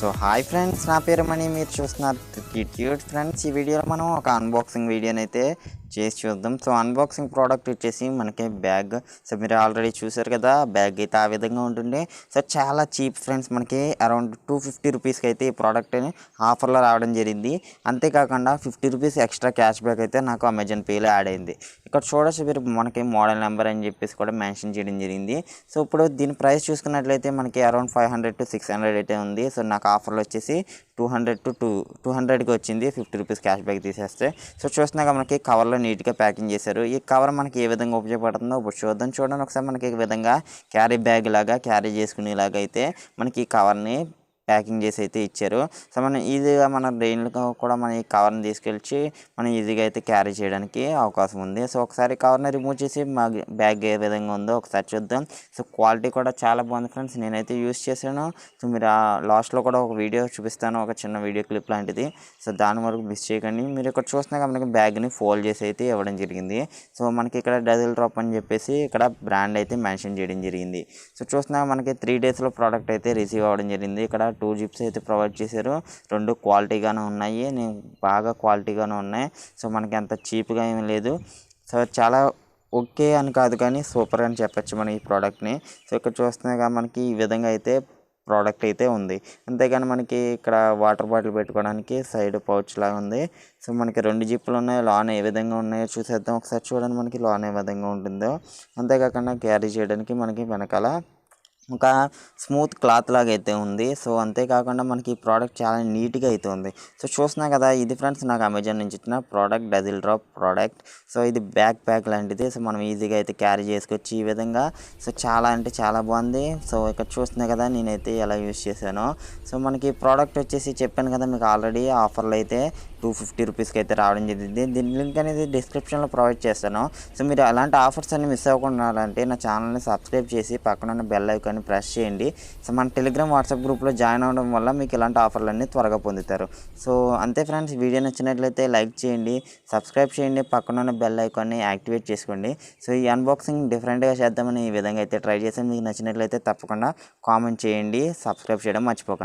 So hi friends, నా పేరు మణి, మీరు చూస్తున్నారు ట్రిక్యూట్ ఫ్రెండ్స్. ఈ వీడియోలో మనం ఒక అన్బాక్సింగ్ వీడియోని అయితే చేసి చూద్దాం. సో అన్బాక్సింగ్ ప్రోడక్ట్ వచ్చేసి మనకి బ్యాగ్. సో మీరు ఆల్రెడీ చూసారు కదా, బ్యాగ్ అయితే ఆ విధంగా ఉంటుంది. సో చాలా చీప్ ఫ్రెండ్స్, మనకి అరౌండ్ 250 రూపీస్కి అయితే ఈ ప్రోడక్ట్ ఆఫర్లో రావడం జరిగింది. అంతేకాకుండా 50 రూపీస్ ఎక్స్ట్రా క్యాష్ బ్యాక్ అయితే నాకు అమెజాన్ పేలో యాడ్ అయింది. ఇక్కడ చూడొచ్చు మీరు, మనకి మోడల్ నెంబర్ అని చెప్పేసి కూడా మెన్షన్ చేయడం జరిగింది. సో ఇప్పుడు దీని ప్రైస్ చూసుకున్నట్లయితే మనకి అరౌండ్ 500 to 600 అయితే ఉంది. సో నాకు ఆఫర్లో వచ్చేసి 200 to 200కి వచ్చింది, 50 రూపీస్ క్యాష్ బ్యాక్ తీసేస్తే. సో చూస్తున్నాక మనకి కవర్లో నీట్గా ప్యాకింగ్ చేశారు. ఈ కవర్ మనకి ఏ విధంగా ఉపయోగపడుతుందో ఇప్పుడు చూడండి ఒకసారి. మనకి ఈ విధంగా క్యారీ బ్యాగ్ లాగా క్యారీ చేసుకునేలాగా అయితే మనకి ఈ కవర్ని ప్యాకింగ్ చేసి అయితే ఇచ్చారు. సో మనం ఈజీగా మన రెయిన్లో కూడా మన ఈ కవర్ని తీసుకెళ్ళి మనం ఈజీగా అయితే క్యారీ చేయడానికి అవకాశం ఉంది. సో ఒకసారి కవర్ని రిమూవ్ చేసి మా బ్యాగ్ ఏ విధంగా ఉందో ఒకసారి చూద్దాం. సో క్వాలిటీ కూడా చాలా బాగుంది ఫ్రెండ్స్, నేనైతే యూస్ చేశాను. సో మీరు లాస్ట్లో కూడా ఒక వీడియో చూపిస్తాను, ఒక చిన్న వీడియో క్లిప్ లాంటిది. సో దాని వరకు మిస్ చేయకండి. మీరు ఇక్కడ చూస్తున్నాక మనకి బ్యాగ్ని ఫోల్డ్ చేసి అయితే ఇవ్వడం జరిగింది. సో మనకి ఇక్కడ డజిల్ డ్రాప్ అని చెప్పేసి ఇక్కడ బ్రాండ్ అయితే మెన్షన్ చేయడం జరిగింది. సో చూస్తున్నాక మనకి 3 డేస్లో ప్రోడక్ట్ అయితే రిసీవ్ అవ్వడం జరిగింది. ఇక్కడ 2 జిప్స్ అయితే ప్రొవైడ్ చేశారు. 2 క్వాలిటీగానే ఉన్నాయి, బాగా క్వాలిటీగానే ఉన్నాయి. సో మనకి అంత చీప్గా ఏమీ లేదు. సో చాలా ఓకే అని కాదు కానీ సూపర్ అని చెప్పచ్చు మనం ఈ ప్రోడక్ట్ని. సో ఇక్కడ చూస్తున్నాగా మనకి ఈ విధంగా అయితే ప్రోడక్ట్ అయితే ఉంది. అంతేగాని మనకి ఇక్కడ వాటర్ బాటిల్ పెట్టుకోవడానికి సైడ్ పౌచ్ లాగా ఉంది. సో మనకి 2 జిప్పులు ఉన్నాయి. లాన్ ఏ విధంగా ఉన్నాయో చూసేద్దాం ఒకసారి. చూడండి మనకి లాన్ ఏ విధంగా ఉంటుందో. అంతేకాకుండా క్యారీ చేయడానికి మనకి వెనకాల ఒక స్మూత్ క్లాత్ లాగా అయితే ఉంది. సో అంతేకాకుండా మనకి ఈ ప్రోడక్ట్ చాలా నీట్గా అయితే ఉంది. సో చూస్తున్నా కదా, ఇది ఫ్రెండ్స్ నాకు అమెజాన్ నుంచి ఇచ్చిన ప్రోడక్ట్, డజిల్ డ్రాప్ ప్రోడక్ట్. సో ఇది బ్యాక్ ప్యాక్ లాంటిది. సో మనం ఈజీగా అయితే క్యారీ చేసుకోవచ్చు ఈ విధంగా. సో చాలా అంటే చాలా బాగుంది. సో ఇక్కడ చూస్తున్నా కదా నేనైతే ఎలా యూస్ చేశానో. సో మనకి ప్రోడక్ట్ వచ్చేసి చెప్పాను కదా మీకు ఆల్రెడీ ఆఫర్లో అయితే 250 రూపీస్కి అయితే రావడం జరిగింది. దీని లింక్ అనేది డిస్క్రిప్షన్లో ప్రొవైడ్ చేస్తాను. సో మీరు అలాంటి ఆఫర్స్ అన్ని మిస్ అవ్వకుండా ఉండాలంటే నా ఛానల్ని సబ్స్క్రైబ్ చేసి పక్కన బెల్ ఐకాన్ ప్రెస్ చేయండి. సో మన టెలిగ్రామ్ వాట్సాప్ గ్రూప్లో జాయిన్ అవ్వడం వల్ల మీకు ఇలాంటి ఆఫర్లన్నీ త్వరగా పొందుతారు. సో అంతే ఫ్రెండ్స్, వీడియో నచ్చినట్లయితే లైక్ చేయండి, సబ్స్క్రైబ్ చేయండి, పక్కన బెల్ ఐకాన్ని యాక్టివేట్ చేసుకోండి. సో ఈ అన్బాక్సింగ్ డిఫరెంట్గా చేద్దామని ఈ విధంగా అయితే ట్రై చేసి మీకు నచ్చినట్లయితే తప్పకుండా కామెంట్ చేయండి, సబ్స్క్రైబ్ చేయడం మర్చిపోకండి.